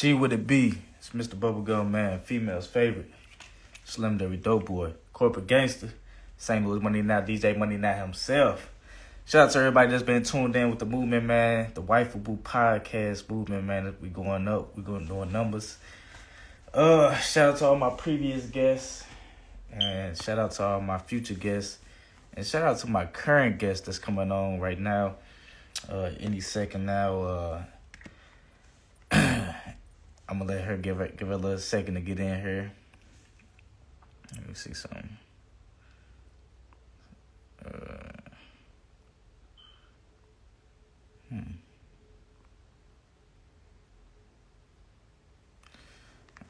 G with it be. It's Mr. Bubblegum Man, female's favorite. Slim Dirty Dope Boy, corporate gangster, St. Louis MoneyNow, DJ MoneyNow himself. Shout out to everybody that's been tuned in with the movement, man. The Wifeable Podcast movement, man. We going up. We going doing numbers. Shout out to all my previous guests, and shout out to all my future guests, and shout out to my current guest that's coming on right now. Any second now. I'm gonna let her give her a little second to get in here. Let me see something.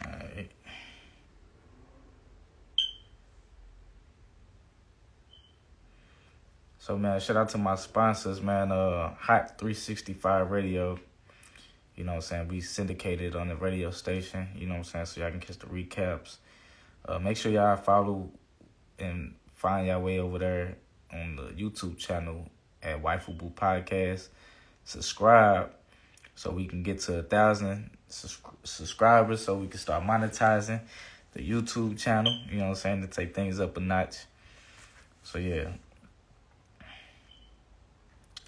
Alright. So, man, shout out to my sponsors, man. Hot 365 Radio. You know what I'm saying? We syndicated on the radio station. You know what I'm saying? So y'all can catch the recaps. Make sure y'all follow and find y'all way over there on the YouTube channel at Wifeable Podcast. Subscribe so we can get to 1,000 subscribers so we can start monetizing the YouTube channel. You know what I'm saying? To take things up a notch. So, yeah.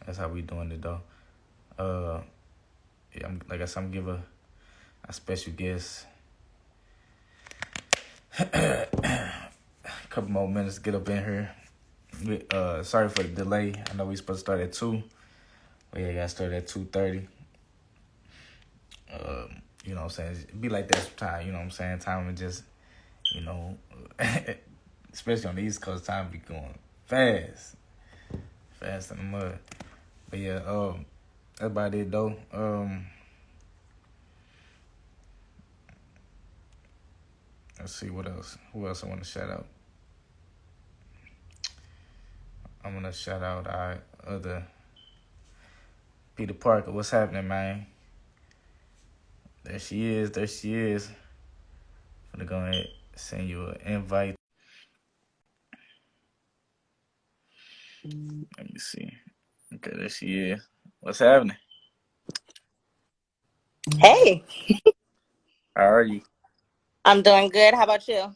That's how we doing it, though. Yeah, like I said, I'm going to give a special guest a couple more minutes to get up in here. Sorry for the delay. I know we supposed to start at 2. But yeah, got started at 2:30. You know what I'm saying? It be like that sometimes, you know what I'm saying? Time is just, you know, especially on the East Coast, time be going fast. Fast in the mud. But yeah, that's about it, though. Let's see what else. Who else I want to shout out? I'm going to shout out our other Peter Parker. What's happening, man? There she is. I'm going to go ahead and send you an invite. Let me see. Okay, there she is. What's happening? Hey. How are you? I'm doing good. How about you?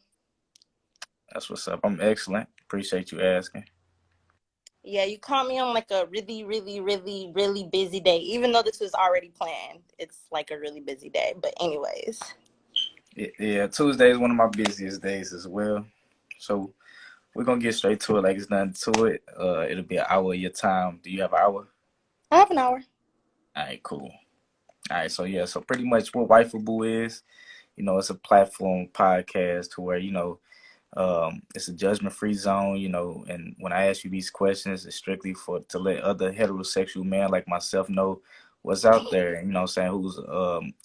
That's what's up. I'm excellent. Appreciate you asking. Yeah, you caught me on like a really, really, really, really busy day. Even though this was already planned, it's like a really busy day. But anyways. Yeah, Tuesday is one of my busiest days as well. So we're going to get straight to it like it's nothing to it. It'll be an hour of your time. Do you have an hour? I have an hour. All right, cool. All right, so yeah, so pretty much what Wifeable is, you know, it's a platform podcast to where, you know, it's a judgment-free zone, you know, and when I ask you these questions, it's strictly to let other heterosexual men like myself know what's out there, you know what I'm saying, who's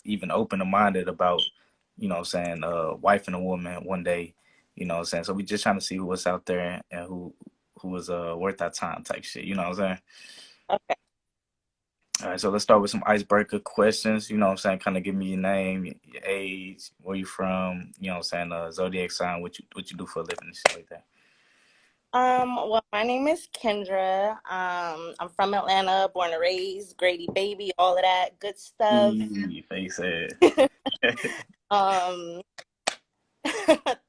even open-minded about, you know what I'm saying, wifing a woman one day, you know what I'm saying. So we just trying to see what's out there and who is worth our time type shit, you know what I'm saying. Okay. All right, so let's start with some icebreaker questions. You know what I'm saying? Kind of give me your name, your age, where you from, you know what I'm saying, zodiac sign, what you do for a living and shit like that. Well, my name is Kendra. I'm from Atlanta, born and raised, Grady baby, all of that good stuff. Face it.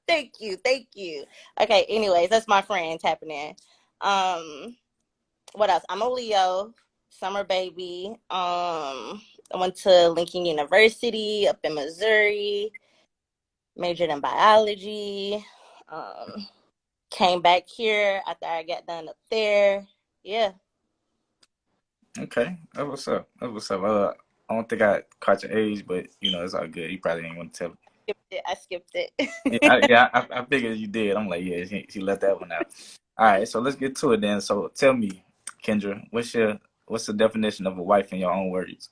Thank you. Okay, anyways, that's my friend tapping in. What else? I'm a Leo. Summer baby. I went to Lincoln University up in Missouri, majored in biology. Came back here after I got done up there. Yeah. Okay, that's what's up. I don't think I caught your age, but you know it's all good. You probably ain't want to tell. I skipped it. I figured you did. I'm like, yeah, she left that one out. All right, so let's get to it then. So tell me, Kendra, what's the definition of a wife in your own words?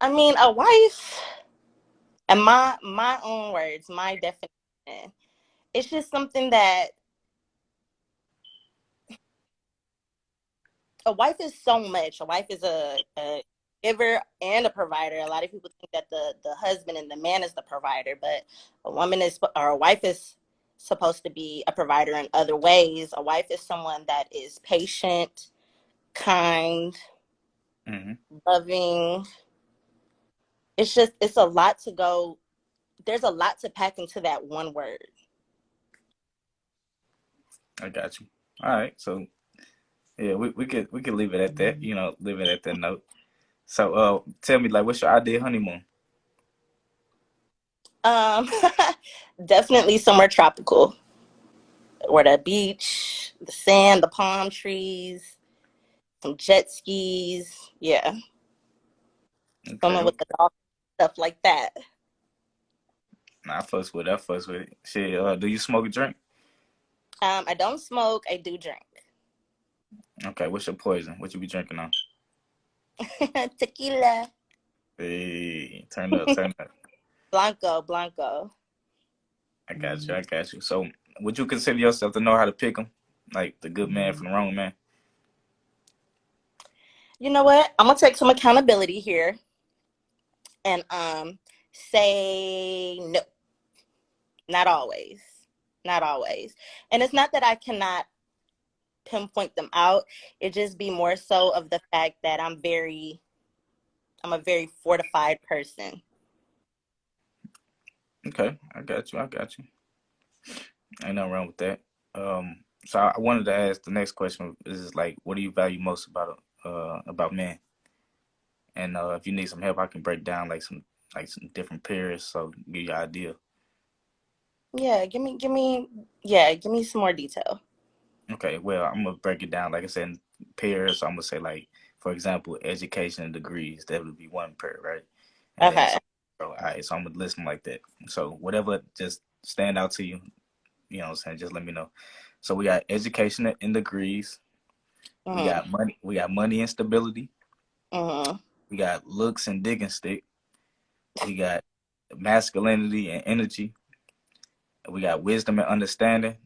I mean, a wife, and my own words, my definition, it's just something that a wife is so much. A wife is a giver and a provider. A lot of people think that the husband and the man is the provider, but a wife is supposed to be a provider in other ways. A wife is someone that is patient, kind, loving. It's a lot to go. There's a lot to pack into that one word. I got you. All right, so yeah, we could leave it at that. Leave it at that note. So tell me, like, what's your ideal honeymoon? Um, Definitely somewhere tropical, or the beach, the sand, the palm trees, some jet skis. Yeah, Okay, someone with okay. the dog, stuff like that. Nah, I fucks with it. I fucks with it. Shit, do you smoke a drink? I don't smoke. I do drink. Okay, what's your poison? What you be drinking on? Tequila, Hey, turn up, turn up. blanco, blanco. I got you. I got you. So, would you consider yourself to know how to pick them, like the good man from the wrong man? You know what? I'm gonna take some accountability here and say no. Not always. Not always. And it's not that I cannot pinpoint them out. It just be more so of the fact that I'm a very fortified person. Okay, I got you. I got you. Ain't nothing wrong with that. So I wanted to ask the next question is like, what do you value most about men? And if you need some help, I can break down like some different periods, so give you an idea. Yeah, give me some more detail. Okay, well, I'm gonna break it down like I said in pairs. So I'm gonna say like, for example, education and degrees. That would be one pair, right? And then Okay. so all right, so I'm gonna list them like that. So whatever just stand out to you, you know what I'm saying, just let me know. So we got education and degrees. We Mhm. got money. We got money and stability. Mhm. We got looks and digging stick. We got masculinity and energy. We got wisdom and understanding,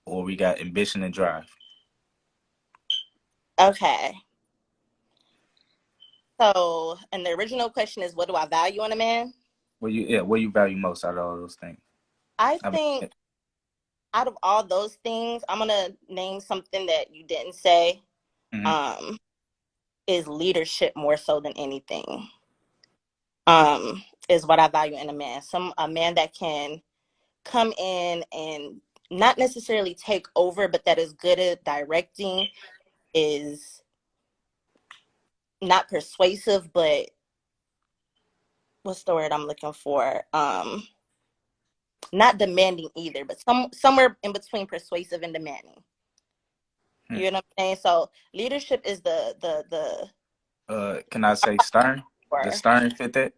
or we got ambition and drive. Okay. So, and the original question is, what do I value in a man? What you value most out of all those things? I I think mean, out of all those things, I'm gonna name something that you didn't say. mhm. Um, is leadership more so than anything. Is what I value in a man. A man that can come in and not necessarily take over, but that is good at directing, is not persuasive, but what's the word I'm looking for? Not demanding either, but somewhere in between persuasive and demanding. Hmm. You know what I'm saying? So leadership is the Can I say stern? Does word. stern fit that?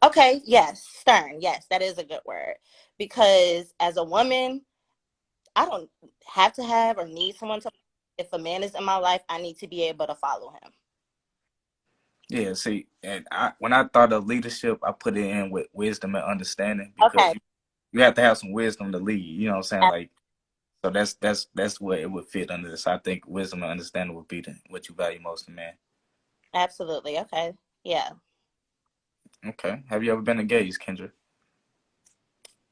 Okay, yes, stern. Yes, that is a good word. Because as a woman, I don't have to have or need someone to. If a man is in my life, I need to be able to follow him. Yeah. See, and when I thought of leadership, I put it in with wisdom and understanding because Okay, you have to have some wisdom to lead. You know what I'm saying? Like, so that's what it would fit under this. I think wisdom and understanding would be what you value most in man. absolutely. Okay, yeah. Okay. Have you ever been engaged, Kendra?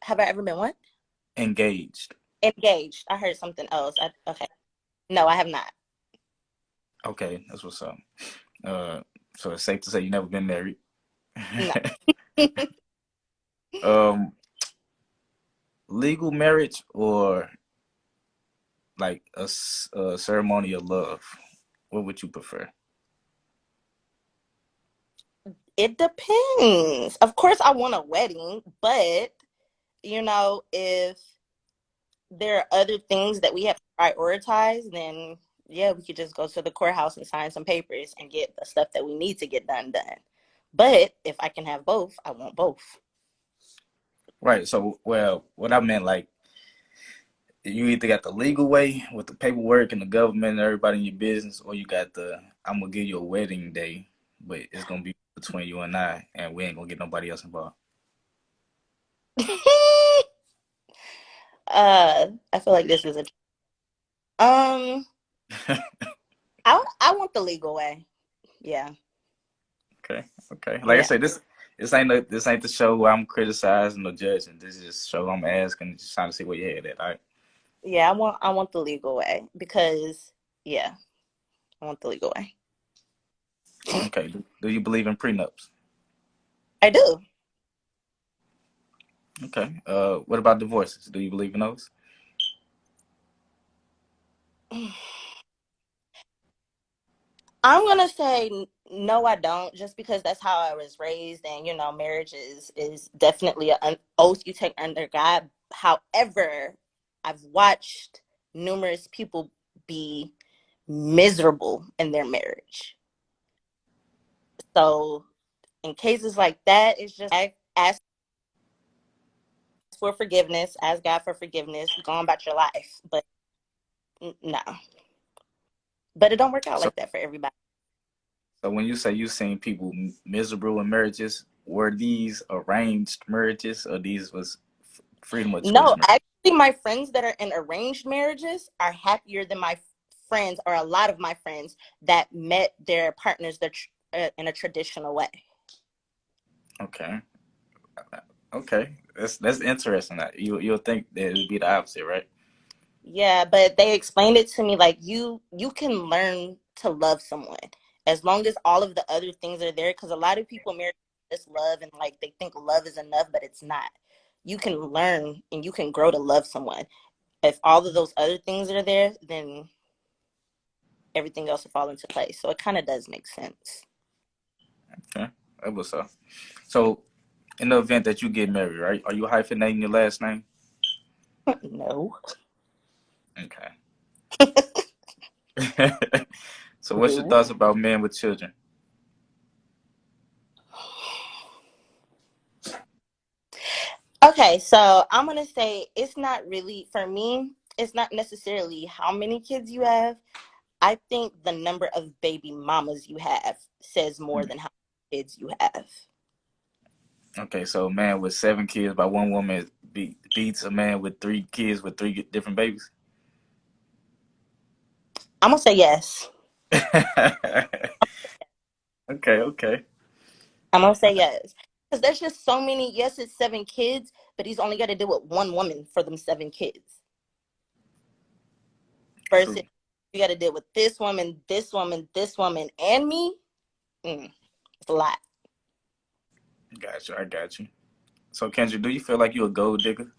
Have I ever been what? Engaged. Engaged. I heard something else. Okay. No, I have not. Okay, that's what's up. Uh, so it's safe to say you never been married. No. um, Legal marriage or like a ceremony of love? What would you prefer? It depends. Of course, I want a wedding, but if there are other things that we have to prioritize, then yeah, we could just go to the courthouse and sign some papers and get the stuff that we need to get done. But if I can have both, I want both. Right. So, well, what I meant, like, you either got the legal way with the paperwork and the government and everybody in your business, or you got the I'm gonna give you a wedding day, but it's gonna be between you and I, and we ain't gonna get nobody else involved. I feel like this is a um. I want the legal way. Yeah, Okay. Okay. Like I yeah, said, this ain't the show where I'm criticizing or judging. This is just a show I'm asking, just trying to see where your head at. All right. yeah. I want the legal way because yeah, I want the legal way. Okay. Do you believe in prenups? I do. Okay. What about divorces? Do you believe in those? I'm gonna say no, I don't, just because that's how I was raised, and marriage is definitely an oath you take under God. However, I've watched numerous people be miserable in their marriage. So in cases like that, it's just ask for forgiveness, ask God for forgiveness, go on about your life. But no, but it don't work out So, like that for everybody. so when you say you seen people miserable in marriages, were these arranged marriages or these was freedom of choice No, marriage? actually, my friends that are in arranged marriages are happier than my friends, or a lot of my friends that met their partners in a traditional way. Okay. Okay. That's interesting. That you'll think that it would be the opposite, right? Yeah, but they explained it to me like you can learn to love someone as long as all of the other things are there. Because a lot of people marry this love and like they think love is enough, but it's not. You can learn and you can grow to love someone. If all of those other things are there, then everything else will fall into place. So it kind of does make sense. Okay. That was so. So in the event that you get married, right? Are you hyphenating your last name? No. Okay. So what's your No. thoughts about men with children? Okay, so I'm gonna say it's not really for me. It's not necessarily how many kids you have. I think the number of baby mamas you have says more Hmm. than how many kids you have. Okay, so a man with 7 kids by one woman beats a man with 3 kids with three different babies. I'm gonna say yes. Okay, okay. I'm gonna say yes because there's just so many. Yes, it's 7 kids, but he's only got to deal with one woman for them 7 kids. Versus True. you got to deal with this woman, this woman, this woman, and me. It's a lot. Got you. I got you. So Kendra, do you feel like you're a gold digger?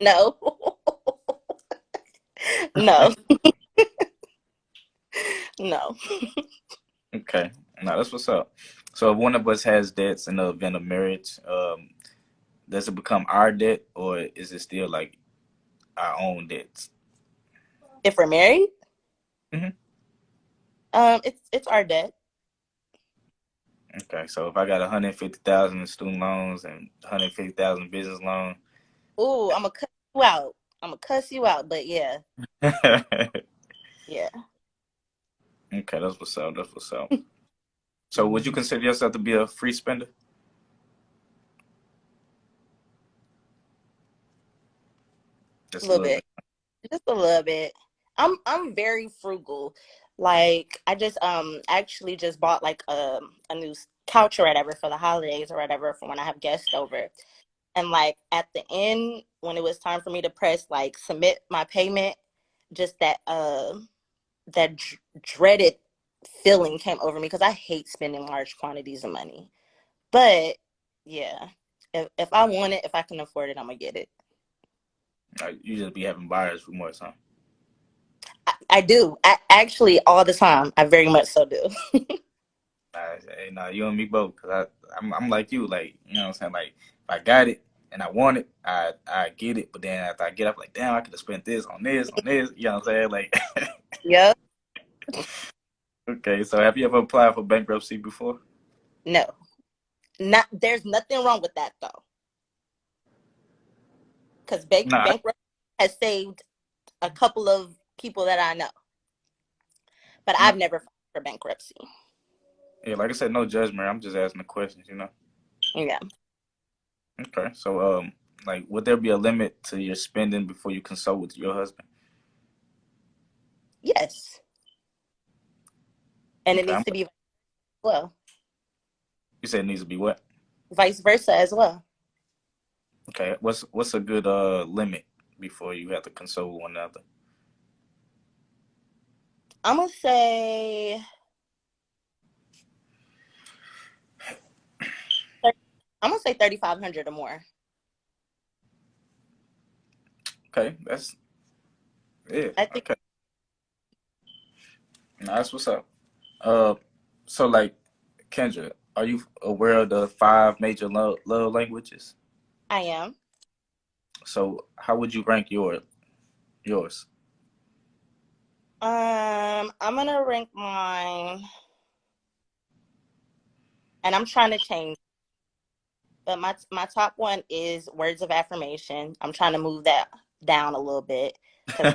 No, no, no. Okay. Now that's what's up. So if one of us has debts in the event of marriage, does it become our debt or is it still like our own debts? If we're married, Hmm. it's our debt. Okay. So if I got 150,000 in student loans and 150,000 business loan. Ooh, I'm gonna cuss you out. I'm gonna cuss you out. But yeah, Okay, yeah. that's what's up. That's what's up. So would you consider yourself to be a free spender? A Just a little little bit, bit. just a little bit. I'm very frugal. Like I just actually just bought like a new couch or whatever for the holidays or whatever for when I have guests over. And like at the end when it was time for me to press like submit my payment, just that dreaded feeling came over me because I hate spending large quantities of money. But yeah, if I want it, if I can afford it, I'm gonna get it. You just be having buyer's remorse, huh? I do. Actually, all the time. I very much so do. Hey, nah, you and me both. Cause I'm like you. Like, you know what I'm saying? Like, if I got it and I want it, I get it. But then after I get up, like, damn, I could have spent this on this on this. You know what I'm saying? Like, Yep. okay. So have you ever applied for bankruptcy before? No. Not there's nothing wrong with that though, because Nah. bankruptcy has saved a couple of people that I know, but Nah. I've never filed for bankruptcy. Yeah, like I said, no judgment. I'm just asking the questions. You know. Yeah. Okay. So like, would there be a limit to your spending before you consult with your husband? Yes, and it Okay. needs to be well, You said it needs to be what? vice versa as well. Okay. What's a good limit before you have to consult with one another? I'm gonna say I'm gonna say 3,500 or more. Okay, that's yeah. I think Okay, that's what's up. Uh, so like Kendra, are you aware of the five major love languages? I am. So how would you rank yours? I'm gonna rank mine, and I'm trying to change, but my top one is words of affirmation. I'm trying to move that down a little bit because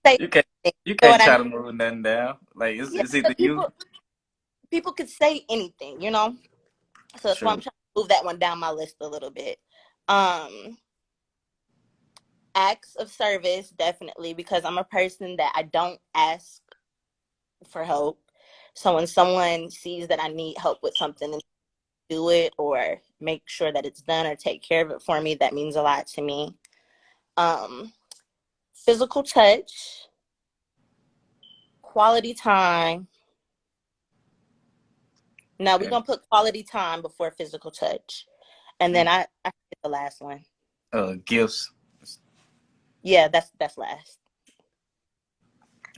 say You can't anything, you you know can't what I try mean? to move nothing down. Like Yeah, it's either because you. people could say anything, you know. So that's why I'm True. trying to move that one down my list a little bit. Um, Acts of service, definitely, because I'm a person that I don't ask for help. So when someone sees that I need help with something and do it or make sure that it's done or take care of it for me, that means a lot to me. Um, Physical touch, quality time. Now we're Okay. gonna put quality time before physical touch. And then I get the last one. Gifts. Yeah, that's last.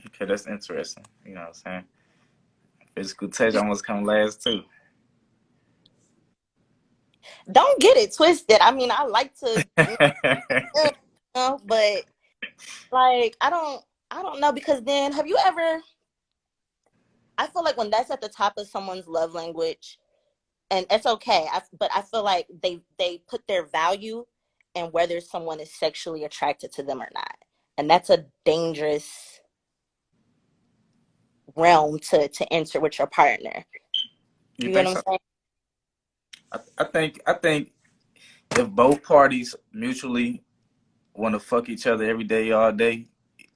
Okay, that's interesting. You know what I'm saying? Physical touch almost come last too. Don't get it twisted. I mean, I like to, you know, but like I don't know because then have you ever? I feel like when that's at the top of someone's love language, and it's okay. But I feel like they put their value in whether someone is sexually attracted to them or not, and that's a dangerous realm to enter with your partner. You You get think what I'm so? saying? I think if both parties mutually want to fuck each other every day, all day,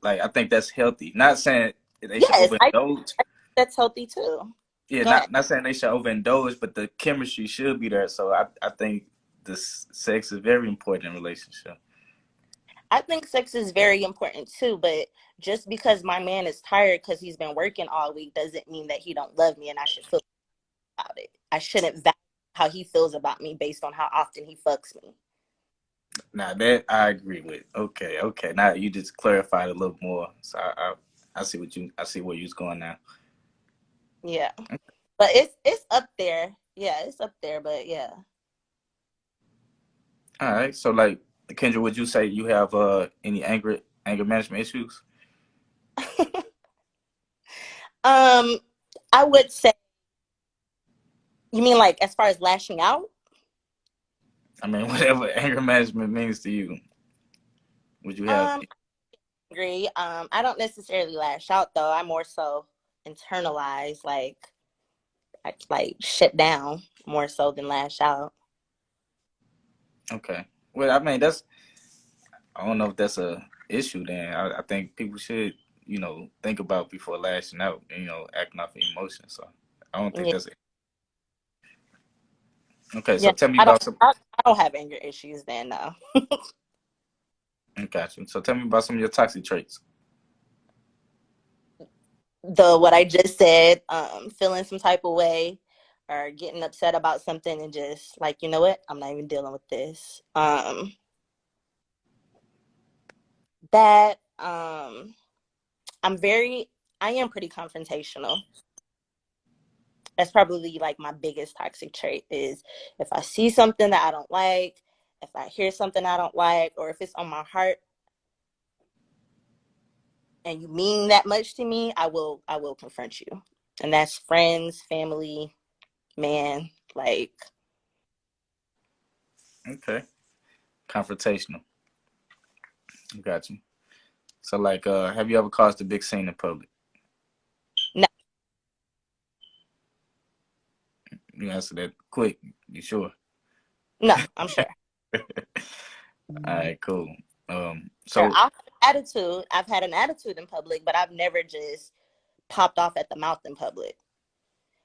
like I think that's healthy. Not saying they should Yes, overindulge. I think that's healthy too. Yeah, Go ahead. not saying they should overindulge, but the chemistry should be there. So I think this sex is very important in a relationship. I think sex is very important too, but just because my man is tired because he's been working all week doesn't mean that he don't love me and I should feel about it. I shouldn't value how he feels about me based on how often he fucks me. Now that I agree with. Okay, okay. Now you just clarified a little more. So I see where you're going now. Yeah. But it's up there. Yeah, it's up there, but yeah. All right. So like Kendra, would you say you have any anger management issues? um I would say you mean like as far as lashing out? I mean, whatever anger management means to you, would you have? I agree. I don't necessarily lash out though. I more so internalize I like shut down more so than lash out. Okay. Well, I mean, that's I don't know if that's a issue. Then I think people should, think about before lashing out. Acting off emotions. So I don't think Yeah. that's it. Okay. Yeah. So tell me I don't about some. I don't have anger issues then no. Got you. So tell me about some of your toxic traits. The what I just said, feeling some type of way or getting upset about something and just like, you know what? I'm not even dealing with this. That I'm very I am pretty confrontational. That's probably like my biggest toxic trait is if I see something that I don't like, if I hear something I don't like, or if it's on my heart and you mean that much to me, I will confront you. And that's friends, family, man, like Okay. Confrontational. Got you. So like, have you ever caused a big scene in public? no, You answer that quick. You sure? no, I'm sure. All right. Cool. Sure. So I'll have an attitude. I've had an attitude in public, but I've never just popped off at the mouth in public.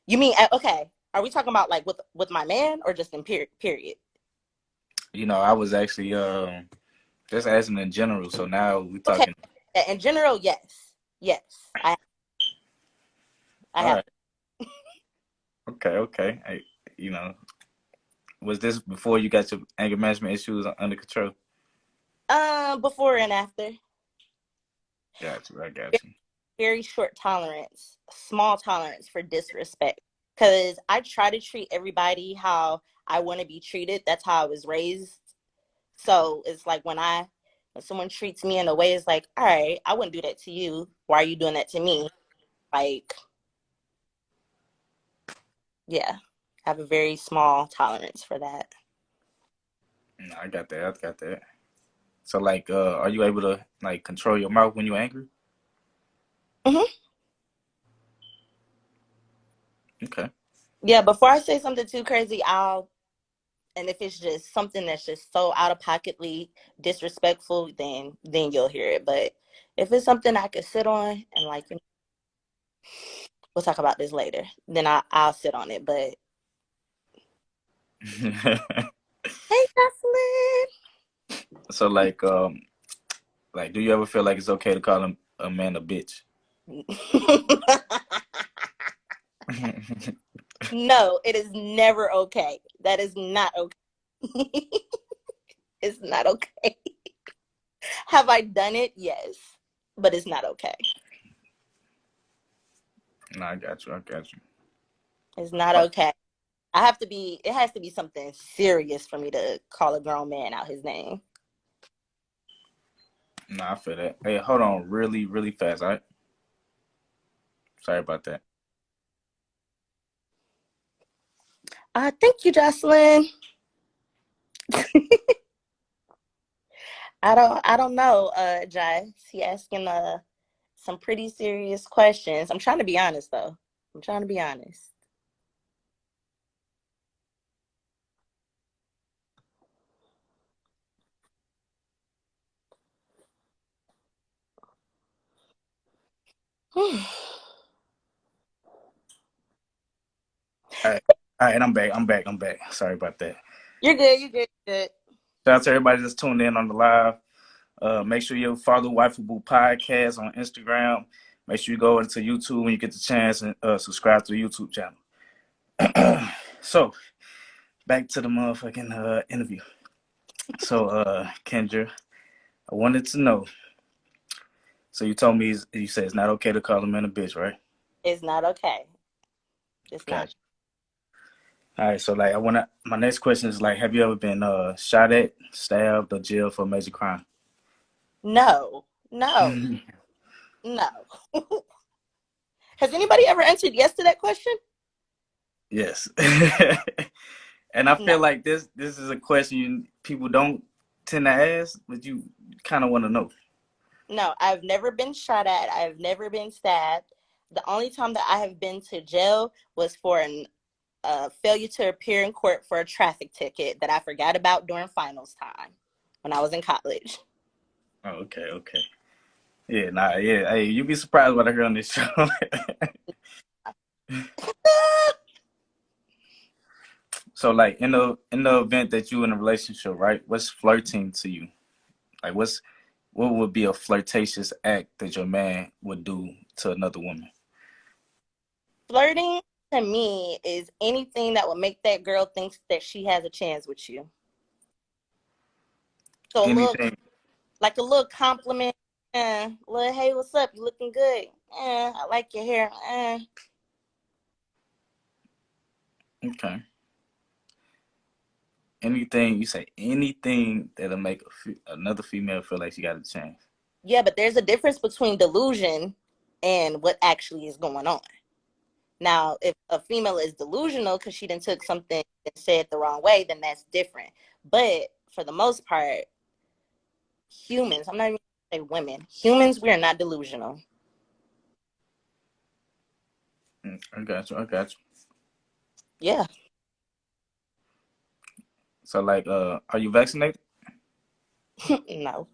You mean okay? Are we talking about like with my man or just in period? I was actually just asking in general. So now we Okay. talking. In general, yes, yes, I All have. right. Okay. Okay. You know, Was this before you got your anger management issues under control? Before and after. Got you. I got you. Very short tolerance, small tolerance for disrespect. Because I try to treat everybody how I want to be treated. That's how I was raised. So it's like when someone treats me in a way, it's like, all right, I wouldn't do that to you. Why are you doing that to me? Like, yeah, I have a very small tolerance for that. No, I got that. I got that. So, like, are you able to like control your mouth when you're angry? Hmm. Okay. Yeah, before I say something too crazy, and if it's just something that's just so out of pocketly disrespectful, then you'll hear it. But if it's something I could sit on and like, we'll talk about this later, then I'll sit on it. But hey, Jocelyn. So, like, do you ever feel like it's okay to call a man a bitch? No, it is never okay. That is not okay. It's not okay. Have I done it? Yes, but it's not okay. No, I got you. I got you. It's not okay. It has to be something serious for me to call a grown man out his name. No, I feel that. Hey, hold on, really, really fast. All right. Sorry about that. Thank you, Jocelyn. I don't know, Jai. He asking some pretty serious questions. I'm trying to be honest though. I'm trying to be honest. All right. All right, I'm back. I'm back. I'm back. Sorry about that. You're good. You're good. You're good. Shout out to everybody that's tuned in on the live. Make sure you follow Wifeable Podcast on Instagram. Make sure you go into YouTube when you get the chance and subscribe to the YouTube channel. So, back to the motherfucking interview. So, Kendra, I wanted to know. So you told me you said it's not okay to call a man a bitch, right? It's not okay. It's not. Gotcha. All right. So like, my next question is like, have you ever been shot at, stabbed, or jailed for a major crime? No. No. No. Has anybody ever answered yes to that question? Yes. And I No. feel like this is a question people don't tend to ask, but you kind of want to know. No, I've never been shot at. I've never been stabbed. The only time that I have been to jail was for an failure to appear in court for a traffic ticket that I forgot about during finals time when I was in college. Oh, okay, okay. Yeah, nah, yeah. Hey, you'd be surprised what I hear on this show. So, like, in the event that you in a relationship, right? What's flirting to you? Like, what would be a flirtatious act that your man would do to another woman? Flirting to me is anything that would make that girl think that she has a chance with you. So Anything? a little compliment, little hey, what's up? You looking good? I like your hair. Okay. Anything you say? Anything that'll make another female feel like she got a chance? Yeah, but there's a difference between delusion and what actually is going on. Now, if a female is delusional because she done took something and said it the wrong way, then that's different. But for the most part, humans, I'm not even gonna say women, humans, we are not delusional. I got you. I got you. Yeah. So, like, are you vaccinated? No.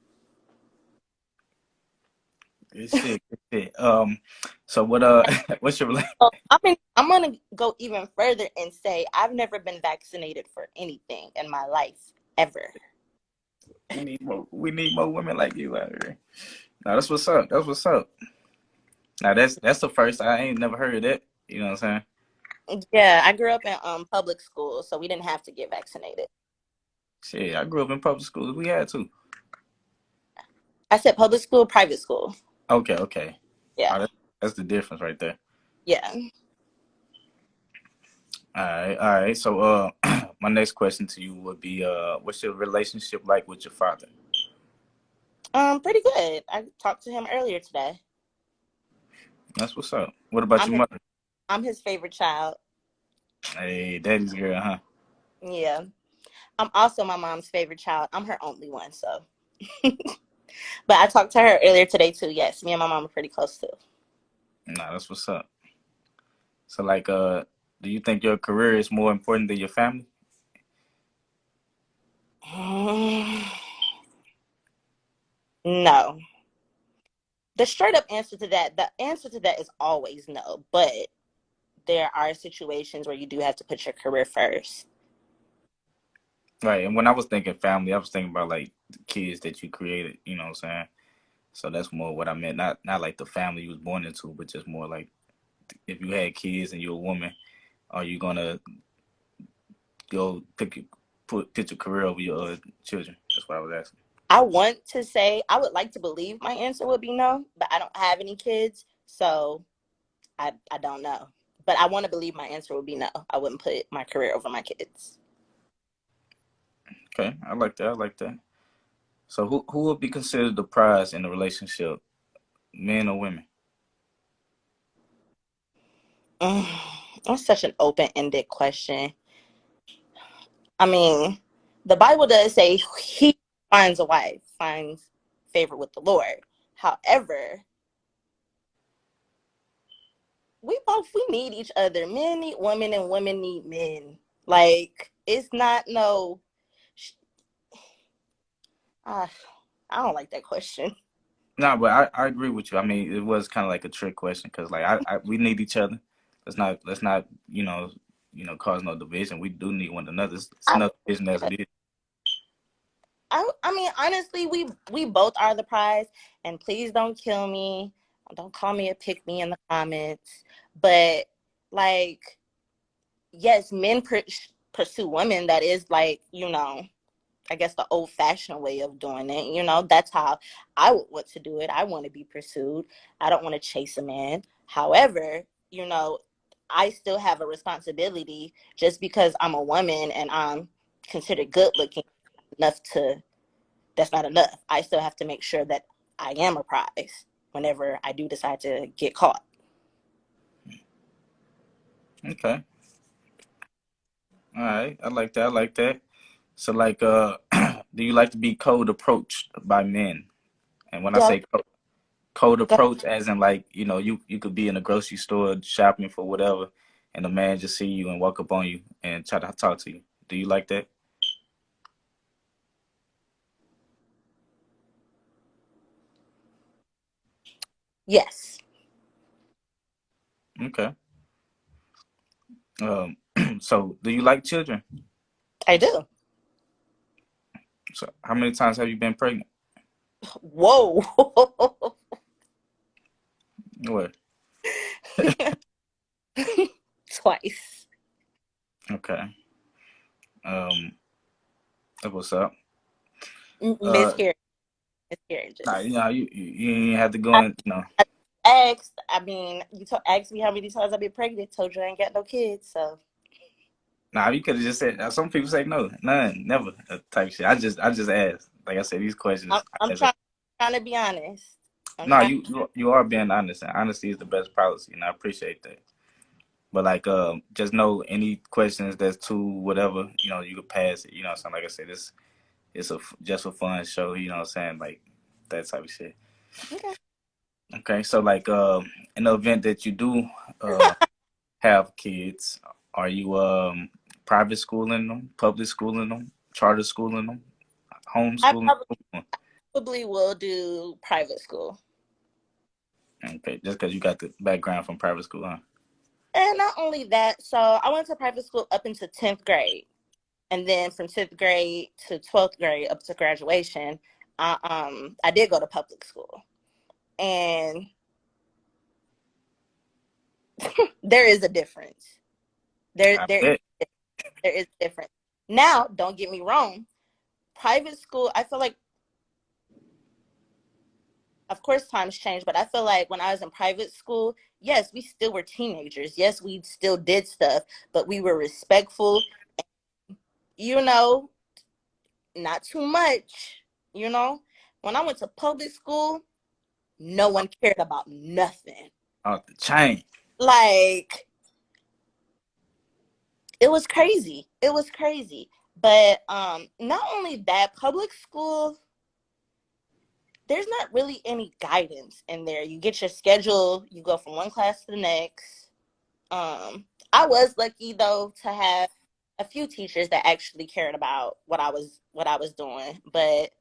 Good shit. Good shit. So what? What's your So, I'm gonna go even further and say I've never been vaccinated for anything in my life ever. We need more women like you out here. Now that's what's up. That's what's up. Now that's the first. I ain't never heard of that. You know what I'm saying? Yeah, I grew up in public school, so we didn't have to get vaccinated. Shit, I grew up in public school. We had to. I said public school, private school. Okay, okay. Yeah, Oh, that's the difference right there. yeah. All right. So, my next question to you would be, what's your relationship like with your father? Pretty good. I talked to him earlier today. That's what's up. What about I'm your his, mother? I'm his favorite child. Hey, daddy's girl, huh? Yeah. I'm also my mom's favorite child. I'm her only one, so. But I talked to her earlier today too. Yes, me and my mom are pretty close too. Nah, that's what's up. So, like, do you think your career is more important than your family? No. The straight up answer to that, the answer to that is always no. But there are situations where you do have to put your career first. Right. And when I was thinking family, I was thinking about like the kids that you created. You know what I'm saying? So that's more what I meant. Not like the family you was born into, but just more like if you had kids and you're a woman, are you gonna go put your career over your children? That's what I was asking. I want to say, I would like to believe my answer would be no, but I don't have any kids, so I don't know. But I want to believe my answer would be no. I wouldn't put my career over my kids. Okay, I like that. I like that. So who would be considered the prize in a relationship, men or women? That's such an open ended question. I mean, the Bible does say he finds a wife, finds favor with the Lord. However, we need each other. Men need women and women need men. Like, it's not no uh, I don't like that question. No, but I agree with you. I mean, it was kind of like a trick question because like we need each other. Let's not cause no division. We do need one another. It's I enough division as it is. I mean, honestly, we both are the prize, and please don't kill me. Don't call me a pick me in the comments. But like, yes, men pursue women. That is like, I guess the old fashioned way of doing it. That's how I would want to do it. I want to be pursued. I don't want to chase a man. However, I still have a responsibility just because I'm a woman and I'm considered good looking enough to that's not enough. I still have to make sure that I am a prize whenever I do decide to get caught. Okay. All right. I like that. I like that. So like, do you like to be cold approached by men? And when I Yeah. say cold approach, as in like, you could be in a grocery store shopping for whatever, and a man just see you and walk up on you and try to talk to you. Do you like that? Yes, Okay. Um, so do you like children? I do. So how many times have you been pregnant? Whoa. What? Twice. Okay. Um, what's up? Uh, Miscarriages. nah, you ain't have to go I, in, I asked. I mean, asked me how many times I've been pregnant. Told you I ain't got no kids. So Nah, you could have just said. Some people say no, none, never, type shit. I just asked. Like I said, these I'm, questions. I'm trying to be honest. I'm No, trying. you are being honest, and honesty is the best policy, and I appreciate that. But like, just know any questions that's too whatever, you could pass it. You know what I'm saying? Like I said, it's just a fun show. You know what I'm saying? Like that type of shit. Okay. Okay, so like, in the event that you do uh have kids, are you private schooling them, public schooling them, charter schooling them, I homeschooling them? probably will do private school. Okay, just because you got the background from private school, huh? And not only that, so I went to private school up into 10th grade. And then from 10th grade to 12th grade up to graduation, I did go to public school. And there is a difference. There, I there is, bet. there is difference. Now, don't get me wrong. Private school, I feel like, of course, times change, but I feel like when I was in private school, yes, we still were teenagers. Yes, we still did stuff, but we were respectful. You know, not too much. You know, when I went to public school, no one cared about nothing. Off the chain. Like, it was crazy. It was crazy. But not only that, public school, there's not really any guidance in there. You get your schedule, you go from one class to the next. I was lucky though to have a few teachers that actually cared about what I was doing. But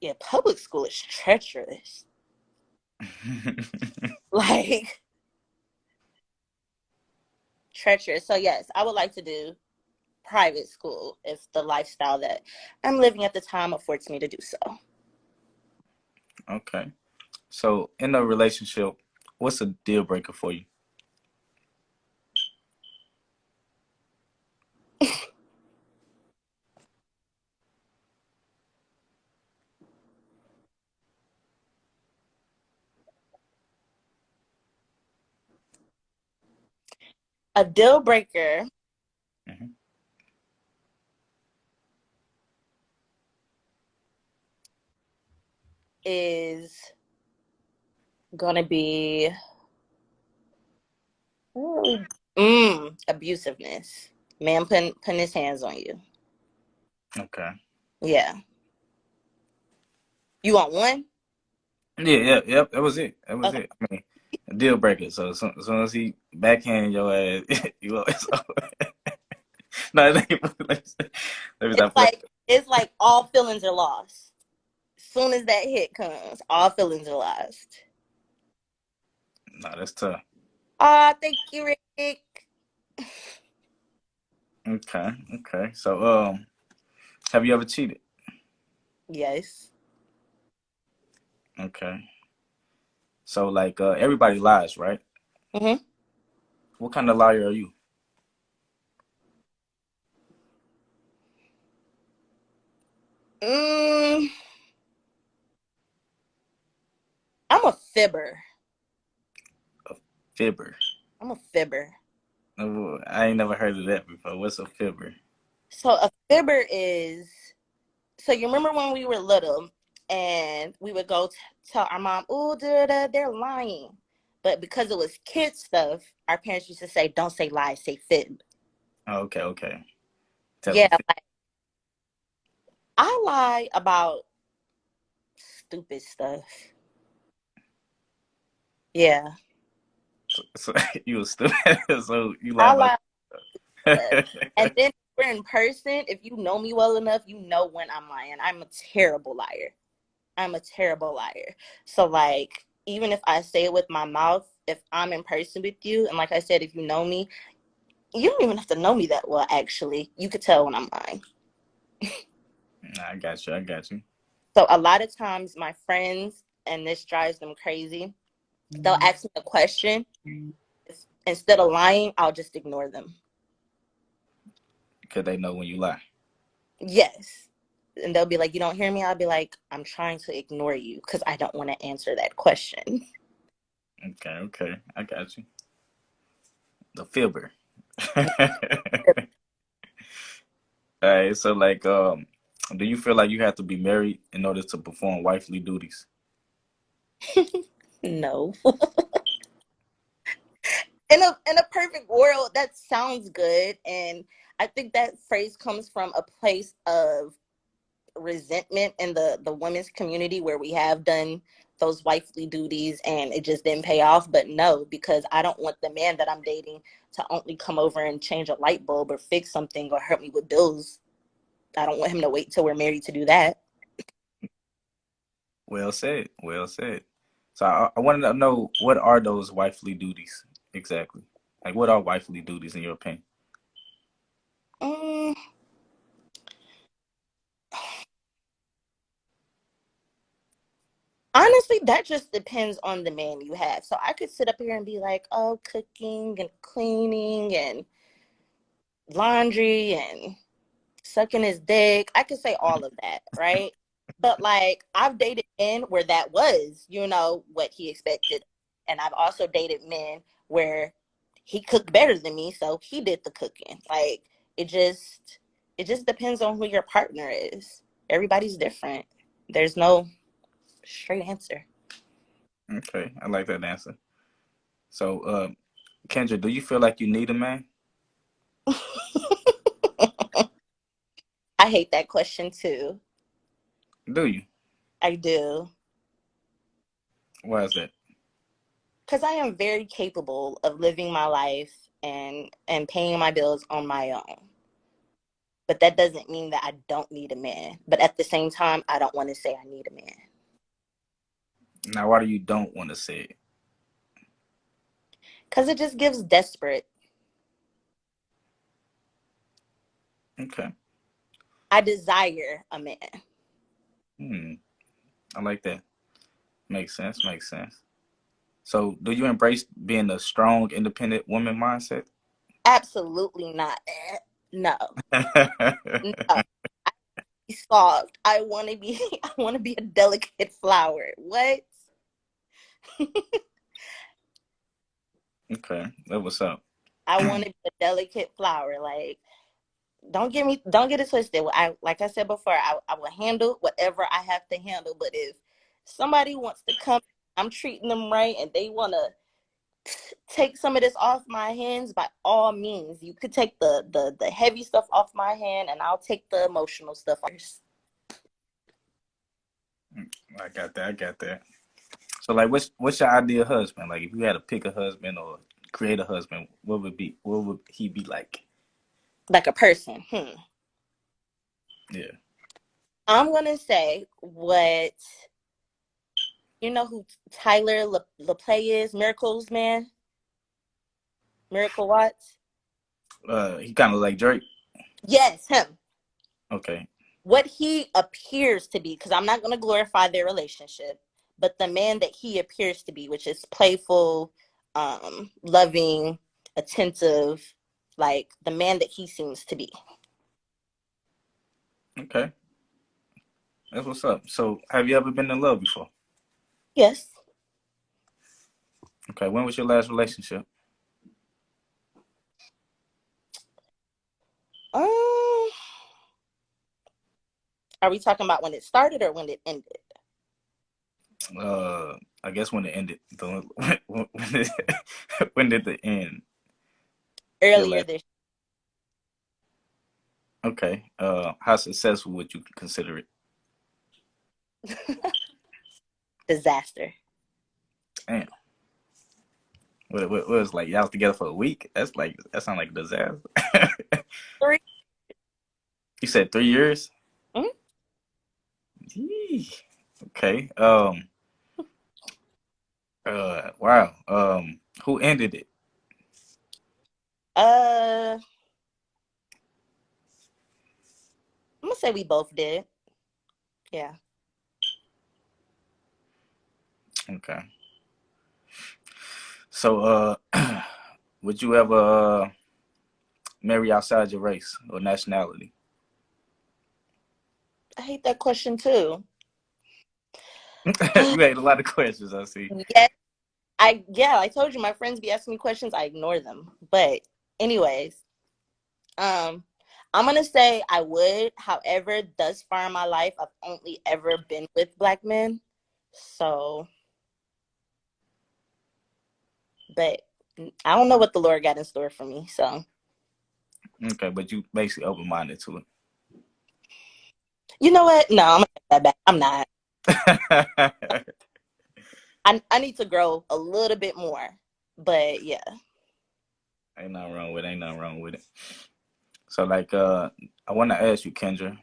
yeah, public school is treacherous. Like, treacherous. So yes, I would like to do private school if the lifestyle that I'm living at the time affords me to do so. Okay. So in a relationship, what's a deal breaker for you? A deal breaker Hmm. is gonna be abusiveness. Man putting his hands on you. Okay. Yeah. You want one? Yeah, yeah, yep. That was it. That was Okay. it. I mean, a deal breaker. So as soon as he backhand your ass, you always. No, let me It's stop playing. like it's like all feelings are lost. As soon as that hit comes, all feelings are lost. No, that's tough. Ah, thank you, Rick. Okay, okay. So have you ever cheated? Yes. Okay. So like everybody lies, right? Mm-hmm. What kind of liar are you? Mm, I'm a fibber. A fibber. I'm a fibber. Oh, I ain't never heard of that before. What's a fibber? So a fibber is so you remember when we were little and we would go tell our mom, "Oh, they're lying," but because it was kid stuff, our parents used to say, "Don't say lies, say fib." Oh, okay, okay. Tell Yeah, a fib. like I lie about stupid stuff. Yeah, So you a stupid. So you lie I about. lie about stuff. And then if we're in person, if you know me well enough, you know when I'm lying. I'm a terrible liar. I'm a terrible liar. So like even if I say it with my mouth, if I'm in person with you, and like I said, if you know me, you don't even have to know me that well. Actually, you could tell when I'm lying. Nah, I got you. I got you. So a lot of times, my friends, and this drives them crazy, they'll ask me a question. Instead of lying, I'll just ignore them. Because they know when you lie. Yes. And they'll be like, "You don't hear me?" I'll be like, "I'm trying to ignore you because I don't want to answer that question." Okay, okay. I got you. The fibber. All right. So like, do you feel like you have to be married in order to perform wifely duties? No. In a perfect world, that sounds good, and I think that phrase comes from a place of resentment in the women's community where we have done those wifely duties and it just didn't pay off. But no, because I don't want the man that I'm dating to only come over and change a light bulb or fix something or help me with bills. I don't want him to wait till we're married to do that. Well said. Well said. So I wanted to know, what are those wifely duties exactly? Like, what are wifely duties in your opinion? Mm, Honestly, that just depends on the man you have. So I could sit up here and be like, oh, cooking and cleaning and laundry and sucking his dick. I could say all of that, right? But like, I've dated men where that was, what he expected. And I've also dated men where he cooked better than me, so he did the cooking. Like, it just depends on who your partner is. Everybody's different. There's no straight answer. Okay, I like that answer. So, Kendra, do you feel like you need a man? I hate that question too. Do you? I do. Why is that? Because I am very capable of living my life and paying my bills on my own. But that doesn't mean that I don't need a man. But at the same time, I don't want to say I need a man. Now, why do you don't want to say it? Because it just gives desperate. Okay. I desire a man. Hmm. I like that. Makes sense. Makes sense. So, do you embrace being a strong, independent woman mindset? Absolutely not. No. No. Be soft. I want to be I want to be a delicate flower. What? Okay, that what's up. I want to be a delicate flower. Like, don't get it twisted. Like I said before, I will handle whatever I have to handle. But if somebody wants to come, I'm treating them right, and they want to take some of this off my hands, by all means. You could take the heavy stuff off my hand, and I'll take the emotional stuff first. I got that. I got that. So, like, what's your ideal husband? Like, if you had to pick a husband or create a husband, what would he be like? Like a person. Yeah. I'm gonna say what you know who Tyler LaPlay is, Miracles Man, Miracle Watts. He kind of like Drake. Yes, him. Okay. What he appears to be, because I'm not going to glorify their relationship, but the man that he appears to be, which is playful, loving, attentive, like the man that he seems to be. Okay. That's what's up. So, have you ever been in love before? Yes. Okay. When was your last relationship? Um, are we talking about when it started or when it ended? I guess when it ended. When did, when did it end? Your Earlier last. this Okay. How successful would you consider it? disaster. Damn. What was like y'all was together for a week? That sounds like a disaster. 3. You said 3 years? Mhm. Yee. Okay. Wow. Who ended it? I'm gonna say we both did. Yeah. Okay. So, would you ever marry outside your race or nationality? I hate that question too. You had a lot of questions, I see. Yes, I told you my friends be asking me questions, I ignore them. But anyways, um, I'm gonna say I would. However, thus far in my life, I've only ever been with black men. So, but I don't know what the Lord got in store for me. So, Okay, but you basically open minded to you know what? No, I'm gonna take that back. I'm not. it. I need to grow a little bit more. But yeah. Ain't nothing wrong with it. Ain't nothing wrong with it. So, like, I want to ask you, Kendra,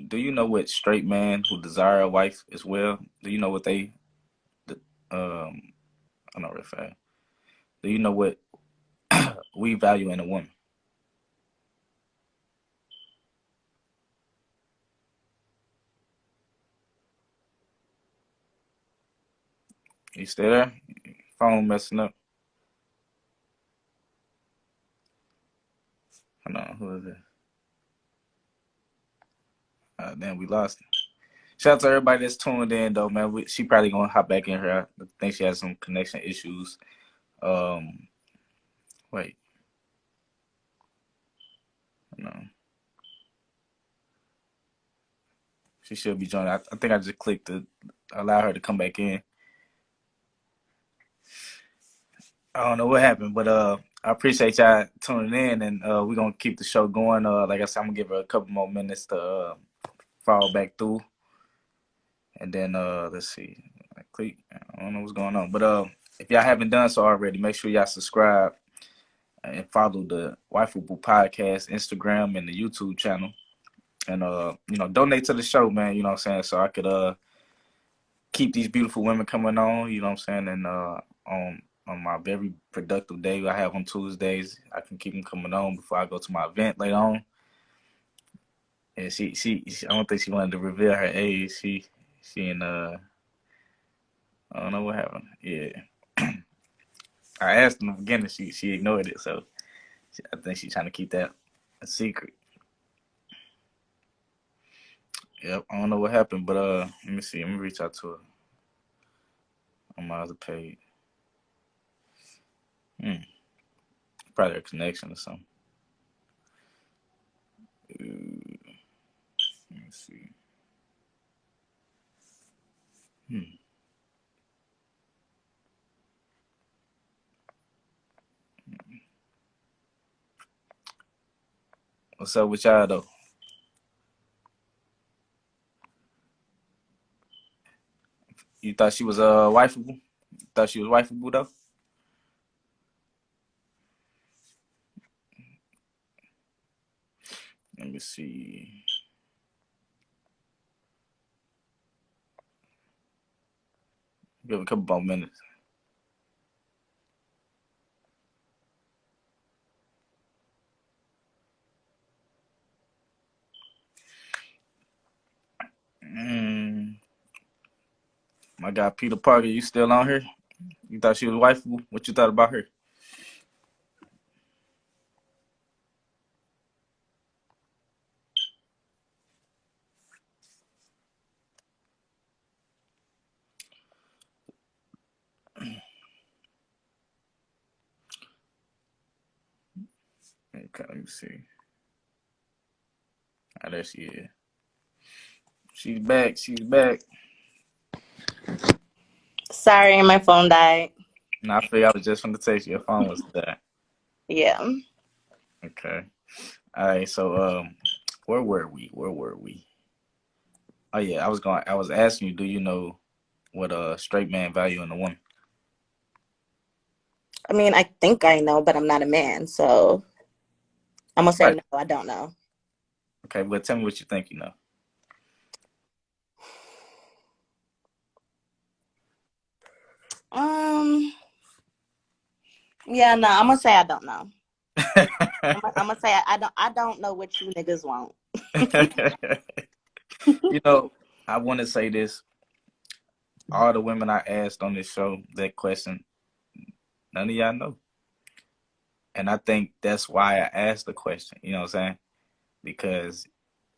do you know what straight men who desire a wife as well? Do you know what they, I'm not really fast. Do you know what we value in a woman? You still there? Phone messing up. Hold on, who is it? Then we lost it. Shout out to everybody that's tuned in, though, man. She probably gonna hop back in here. I think she has some connection issues. Wait. No. She should be joining. I think I just clicked to allow her to come back in. I don't know what happened, but I appreciate y'all tuning in, and we're gonna keep the show going. Like I said, I'm gonna give her a couple more minutes to fall back through, and then let's see. I don't know what's going on, but if y'all haven't done so already, make sure y'all subscribe and follow the Waifu Boo Podcast Instagram and the YouTube channel, and donate to the show, man. You know what I'm saying, so I could keep these beautiful women coming on. You know what I'm saying, and on my very productive day I have on Tuesdays, I can keep them coming on before I go to my event later on. And she I don't think she wanted to reveal her age. She in I don't know what happened. Yeah. I asked in the beginning, she ignored it, so I think she's trying to keep that a secret. Yep, I don't know what happened, but let me see. Let me reach out to her on my other page. Probably a connection or something. Let me see. What's up with y'all though? You thought she was wifeable? Thought she was wifeable though? Let me see. Give it a couple more minutes. My guy Peter Parker, you still on here? You thought she was wifeable? What you thought about her? Okay, let me see. Ah, there she is. She's back. She's back. Sorry, my phone died. No, I figured I was just going to text you. Your phone was dead. Yeah. Okay. All right. So, where were we? Oh yeah, I was asking you, do you know what a straight man value in a woman? I mean, I think I know, but I'm not a man, so I'm gonna say Right. no, I don't know. Okay, well, tell me what you think you know. Yeah, no, I'm gonna say I don't know. I'm gonna say I don't know what you niggas want. You know, I want to say this. All the women I asked on this show that question, none of y'all know. And I think that's why I asked the question, you know what I'm saying? Because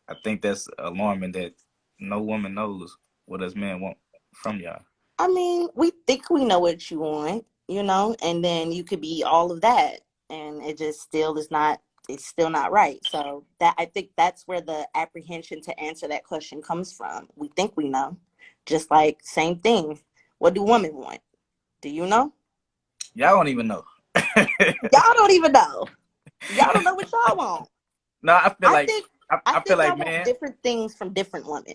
I think that's alarming that no woman knows what us men want from y'all. I mean, we think we know what you want, and then you could be all of that, and it just still is not. It's still not right. So that I think that's where the apprehension to answer that question comes from. We think we know, just like same thing. What do women want? Do you know? Y'all don't even know. Y'all don't even know. Y'all don't know what y'all want. No, I feel like I I feel think like y'all want man. different things from different women.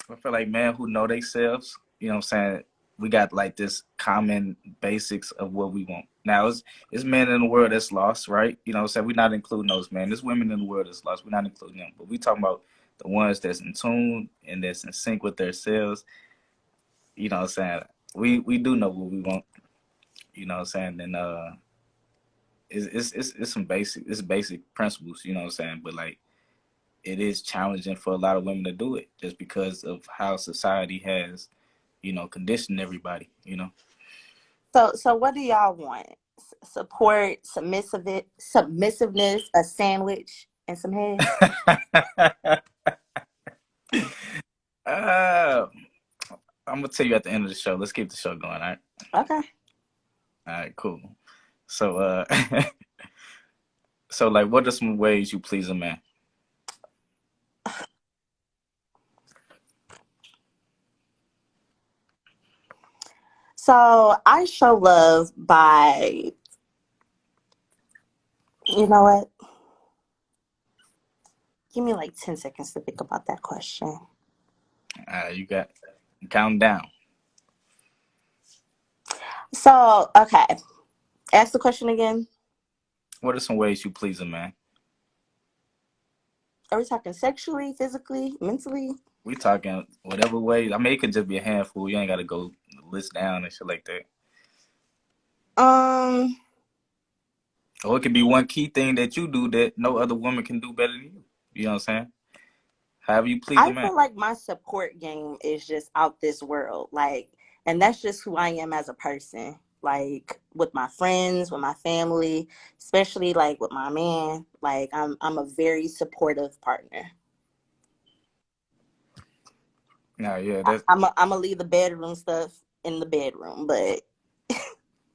I feel like men who know themselves, you know what I'm saying? We got like this common basics of what we want. Now it's men in the world that's lost, right? You know what I'm saying? We're not including those men. There's women in the world that's lost. We're not including them. But we talking about the ones that's in tune and that's in sync with themselves. You know what I'm saying? We do know what we want. You know what I'm saying? And it's some basic principles, you know what I'm saying? But like it is challenging for a lot of women to do it just because of how society has condition everybody. So what do y'all want? Support, submissiveness, a sandwich, and some head. uh, I'm gonna tell you at the end of the show. Let's keep the show going. All right. Okay. All right. Cool. So, so like, what are some ways you please a man? So I show love by, you know what? Give me like 10 seconds to think about that question. You got count down. So, okay. Ask the question again. What are some ways you please a man? Are we talking sexually, physically, mentally? We talking whatever way. I mean, it could just be a handful. You ain't got to go list down and shit like that. Um, Or it could be one key thing that you do that no other woman can do better than you. You know what I'm saying? However you please a I man. feel like my support game is just out this world. Like, and that's just who I am as a person. Like with my friends, with my family, especially like with my man. Like I'm a very supportive partner. Nah, yeah, that's I'm gonna leave the bedroom stuff in the bedroom, but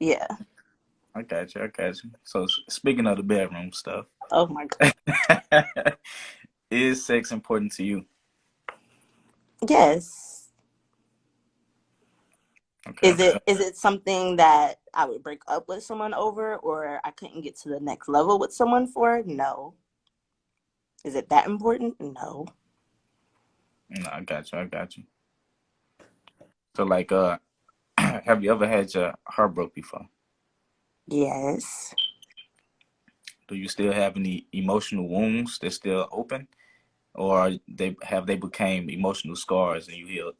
yeah. I got you. I got you. So speaking of the bedroom stuff, Oh my god. is sex important to you? Yes. Okay, Is okay. it something that I would break up with someone over, or I couldn't get to the next level with someone for? No. Is it that important? No. No, I got you. I got you. So like, have you ever had your heart broke before? Yes. Do you still have any emotional wounds that's still open, or they became emotional scars and you healed?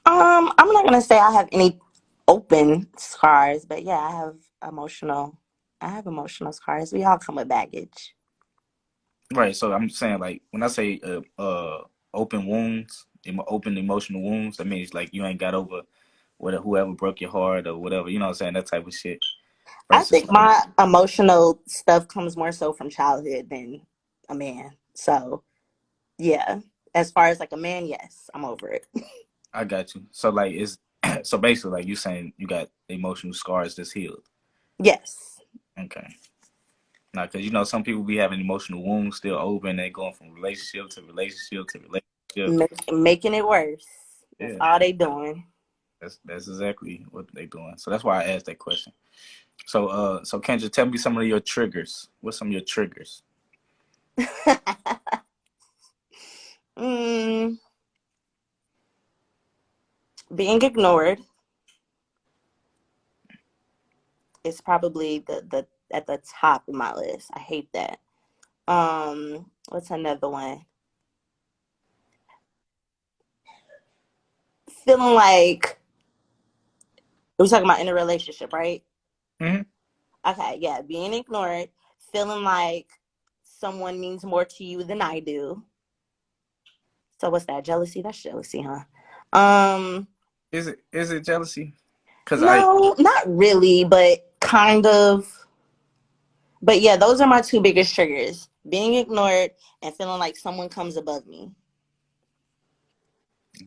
I'm not gonna say I have any open scars, but yeah, I have emotional scars. We all come with baggage. Right. So I'm saying like when I say open wounds, open emotional wounds, that means like you ain't got over whoever broke your heart or whatever. You know what I'm saying? That type of shit. I Versus think like, my emotional stuff comes more so from childhood than a man. So yeah, as far as like a man, yes, I'm over it. I got you. So like it's so basically like you saying you got emotional scars that's healed. Yes. Okay. Now, because some people be having emotional wounds still open. They going from relationship to relationship to relationship. Making it worse. That's Yeah, all they doing. that's exactly what they doing. So that's why I asked that question. So so Kendra, tell me some of your triggers. What's some of your triggers? mm, being ignored is probably the at the top of my list. I hate that. What's another one? Feeling like we're talking about in a relationship, right? Hmm. Okay, yeah, being ignored, feeling like someone means more to you than I do. So what's that? Jealousy? That's jealousy, huh? Um, Is it jealousy? Cause no, not really, but kind of. But yeah, those are my two biggest triggers: being ignored and feeling like someone comes above me.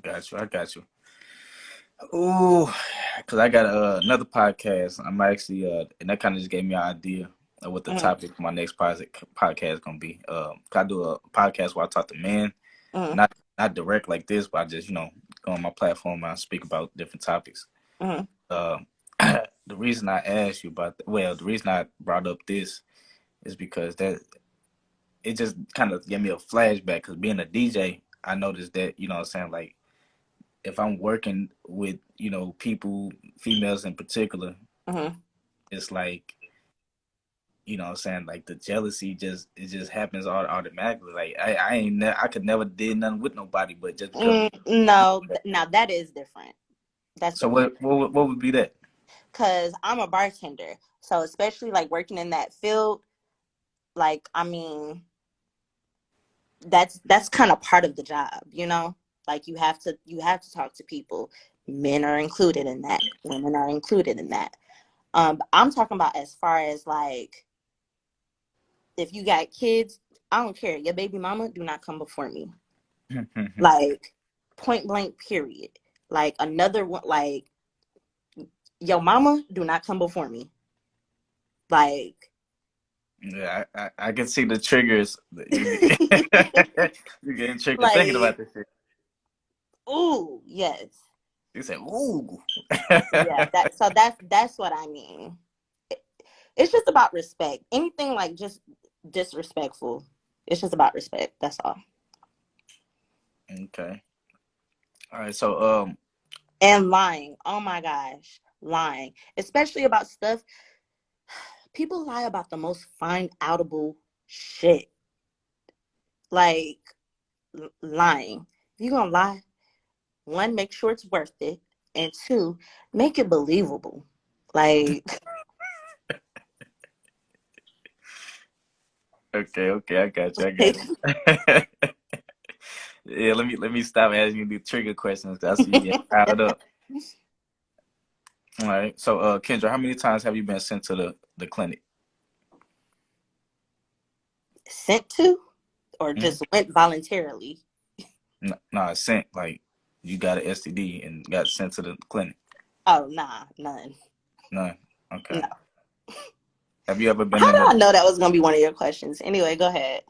got you. I got you. Ooh, cause I got another podcast. I'm actually and that kind of just gave me an idea of what the Mm-hmm. topic for my next podcast gonna be. 'Cause I do a podcast where I talk to men, Mm-hmm. not direct like this, but I just go on my platform and I speak about different topics. Mm-hmm. Uh, the reason I asked you about, the reason I brought up this is because that it just kind of gave me a flashback. Cause being a DJ, I noticed that what I'm saying, like if I'm working with people, females in particular, Mm-hmm. it's like what I'm saying, like the jealousy just happens automatically. Like I could never did nothing with nobody, but just because. No, now that is different. That's So different what would be that? because I'm a bartender. So especially like working in that field, like I mean, that's kind of part of the job, you know. Like you have to talk to people. Men are included in that. Women are included in that. I'm talking about as far as like, if you got kids, I don't care. Your baby mama do not come before me. Like, point blank, period. Like, another one, like, your mama do not come before me. Like, Yeah, I can see the triggers. You're getting triggered thinking like, about this shit. ooh, yes. You say, ooh. Yeah, that's what I mean. It's just about respect. Anything like just disrespectful. It's just about respect. That's all. Okay. All right. So, And lying. Oh my gosh. Lying. Especially about stuff. People lie about the most find outable shit. Like lying. If you're gonna lie, one, make sure it's worth it. And two, make it believable. Like okay, I got you. Yeah, let me stop asking you the trigger questions. 'Cause I see you getting riled up. All right. So, Kendra, how many times have you been sent to the clinic? sent to or Hmm? just went voluntarily. No, sent like you got an STD and got sent to the clinic. Oh nah, none. None. Okay. No. Have you ever been How in did I know that was gonna be one of your questions? Anyway, go ahead.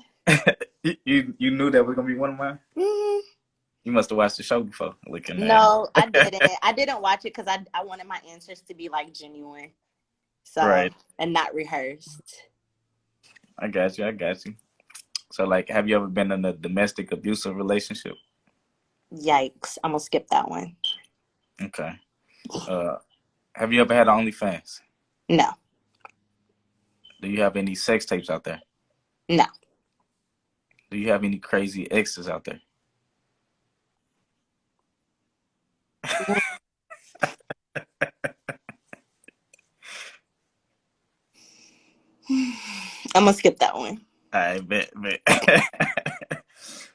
you knew that was gonna be one of mine? Mm, You must have watched the show before, looking at. no, I didn't. I didn't watch it because I wanted my answers to be like genuine. So Right. and not rehearsed. I got you. I got you. So, like, have you ever been in a domestic abusive relationship? Yikes. I'm gonna skip that one. Okay. Uh, have you ever had OnlyFans? No. Do you have any sex tapes out there? No. Do you have any crazy exes out there? I'm gonna skip that one. I bet.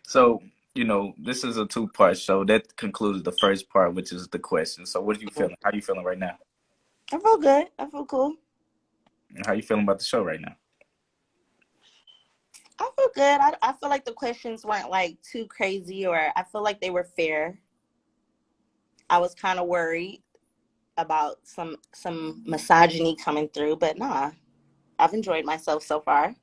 So, this is a two-part show. That concludes the first part, which is the question. So, what are you feeling? How you feeling right now? I feel good. I feel cool. How you feeling about the show right now? I feel good. I feel like the questions weren't like too crazy, or I feel like they were fair. I was kind of worried about some misogyny coming through, but nah, I've enjoyed myself so far.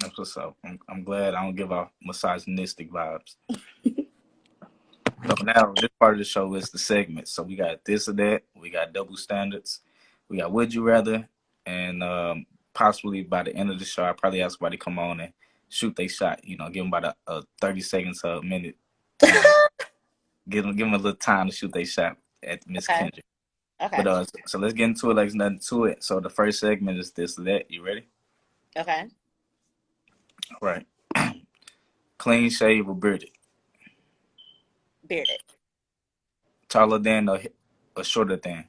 That's what's up. I'm glad I don't give off misogynistic vibes. So now this part of the show is the segment. So we got this or that. We got double standards. We got would you rather, and possibly by the end of the show, I probably ask somebody to come on and shoot they shot. Give them about a 30 seconds to a minute. Give them a little time to shoot they shot at Miss Okay. Kendra. Okay. But so let's get into it like there's nothing to it. So the first segment is this or that. You ready? Okay. All right. Clean shave or bearded? Bearded. Taller than or shorter than?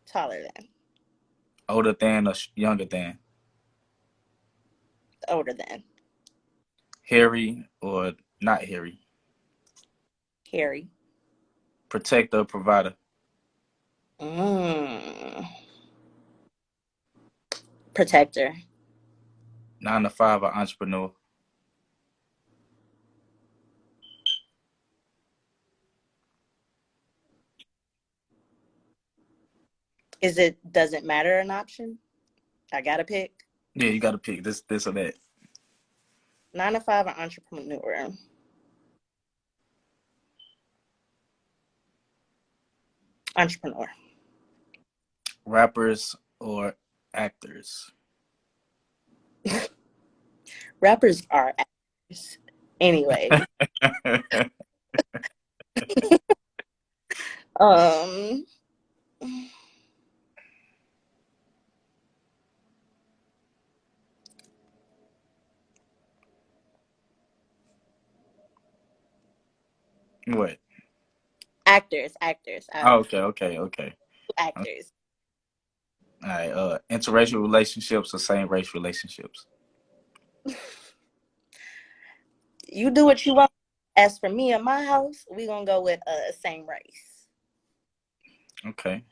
Taller than. Older than or younger than? Older than. Hairy or not hairy? Hairy. Protector or provider? Mm. Protector. 9 to 5 or entrepreneur? Does it matter an option? I gotta pick. Yeah, you got to pick this or that. 9 to 5 or entrepreneur. Entrepreneur. Rappers or actors? Rappers are actors. Anyway. Um What? actors. Oh, okay. Actors. All right. Interracial relationships or same race relationships? You do what you want. As for me and my house, we gonna go with same race. Okay.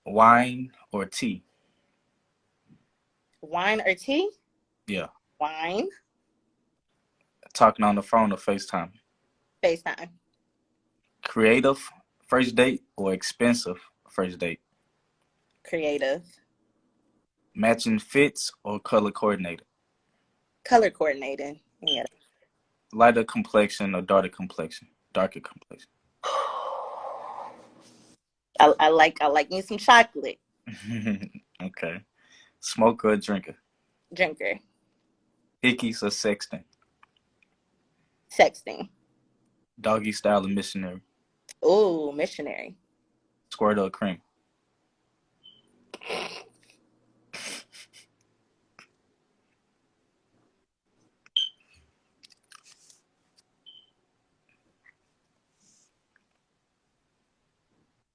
Wine or tea? Wine or tea? Yeah. Wine. Talking on the phone or FaceTime? FaceTime. Creative first date or expensive first date? Creative. Matching fits or color coordinated? Color coordinating. Yeah. Lighter complexion or darker complexion? Darker complexion. I like me some chocolate. Okay. Smoker or drinker? Drinker. Hickeys or sexting? Sexting. Doggy style or missionary? Ooh, missionary. Squirt or cream?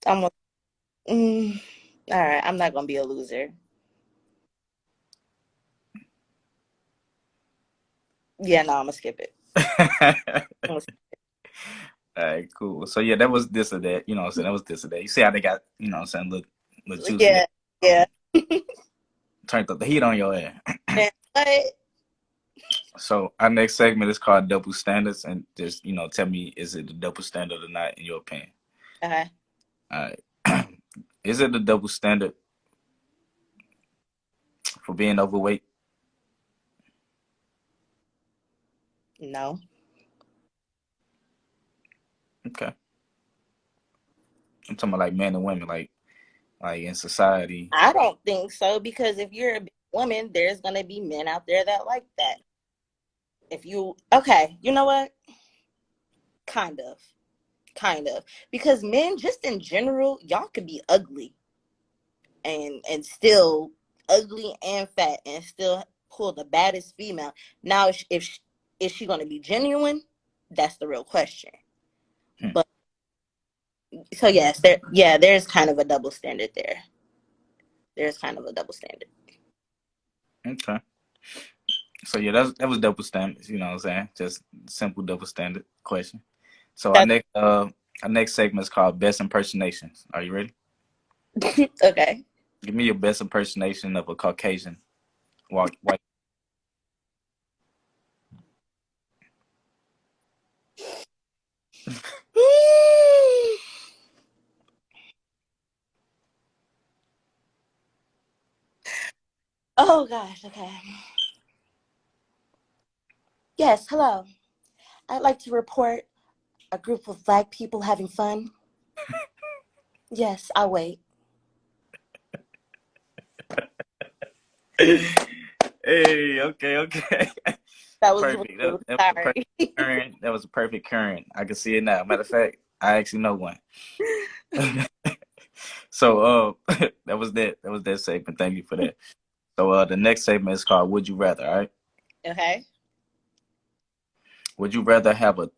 I'm a, all right, I'm not gonna be a loser. Yeah, no, I'm gonna skip it. I'm All right, cool. So yeah, that was this or that. You know what I'm saying? That was this or that. You see how they got, you know what I'm saying, look juicy there. yeah, yeah. Turned up the heat on your ass. Man, what? So our next segment is called Double Standards, and just, you know, tell me, is it a double standard or not in your opinion? Okay. All right. Is it a double standard for being overweight? No. Okay. I'm talking about like men and women, like in society. I don't think so, because if you're a big woman, there's gonna be men out there that like that. If you okay, you know what? Kind of. Kind of. Because men just in general, y'all could be ugly and still ugly and fat and still pull the baddest female. Now if is she gonna be genuine? That's the real question. Hmm. But so yes, there's kind of a double standard there. There's kind of a double standard. Okay. So yeah, that was double standards. You know what I'm saying? Just simple double standard question. So our That's next segment is called Best Impersonations. Are you ready? okay. Give me your best impersonation of a Caucasian white. Oh gosh, okay. Yes, hello. I'd like to report a group of black people having fun. Yes, I'll wait. Hey, okay. That was Perfect. rude. That was a perfect Sorry. current. That was a perfect current. I can see it now. Matter of fact, I actually know one. So that was that segment. Thank you for that. So the next segment is called Would You Rather, all right? Okay. Would you rather have a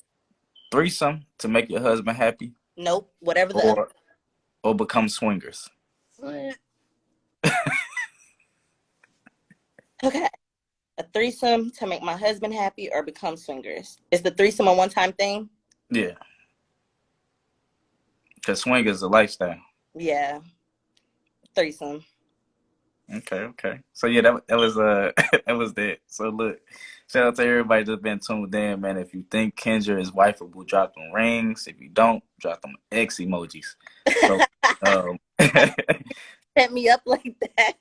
threesome to make your husband happy Nope. Whatever the other. or become swingers? Okay. A threesome to make my husband happy or become swingers. Is the threesome a one-time thing? Yeah. Because swingers is a lifestyle. Yeah. Threesome. Okay. So yeah, that was that was that. So look, shout out to everybody that's been tuned in, man. If you think Kendra is wifeable, drop them rings. If you don't, drop them X emojis. So Set me up like that.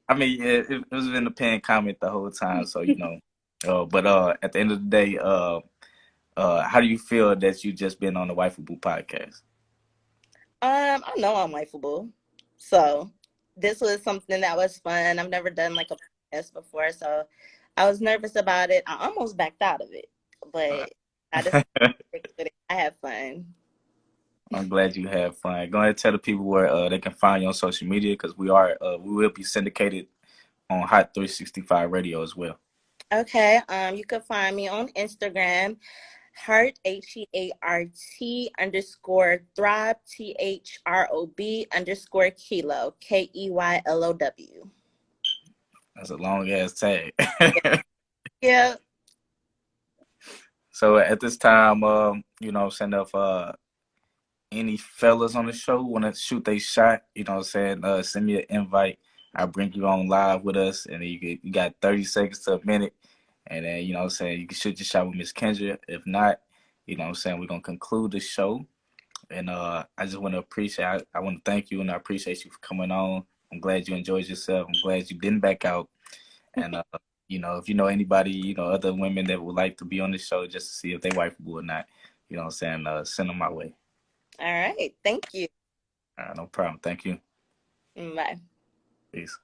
I mean, yeah, it was in the pinned comment the whole time. So you know, but at the end of the day, how do you feel that you just been on the Wifeable podcast? I know I'm wifeable. So this was something that was fun. I've never done like a podcast before, so I was nervous about it. I almost backed out of it, but I just stick with it. I had fun. I'm glad you had fun. Go ahead and tell the people where they can find you on social media, because we will be syndicated on Hot 365 Radio as well. Okay. You can find me on Instagram, heart HEART underscore throb THROB underscore kilo KEYLOW. That's a long ass tag. Yeah. So at this time, you know, send up any fellas on the show want to shoot they shot, you know what I'm saying? Send me an invite. I'll bring you on live with us, and then you got 30 seconds to a minute, and then you know what I'm saying, you can shoot your shot with Miss Kendra. If not, you know what I'm saying, we're gonna conclude the show. And I just want to appreciate. I want to thank you, and I appreciate you for coming on. I'm glad you enjoyed yourself. I'm glad you didn't back out. And you know, if you know anybody, you know, other women that would like to be on the show, just to see if they wifeable or not, you know what I'm saying, send them my way. All right. Thank you. No problem. Thank you. Bye. Peace.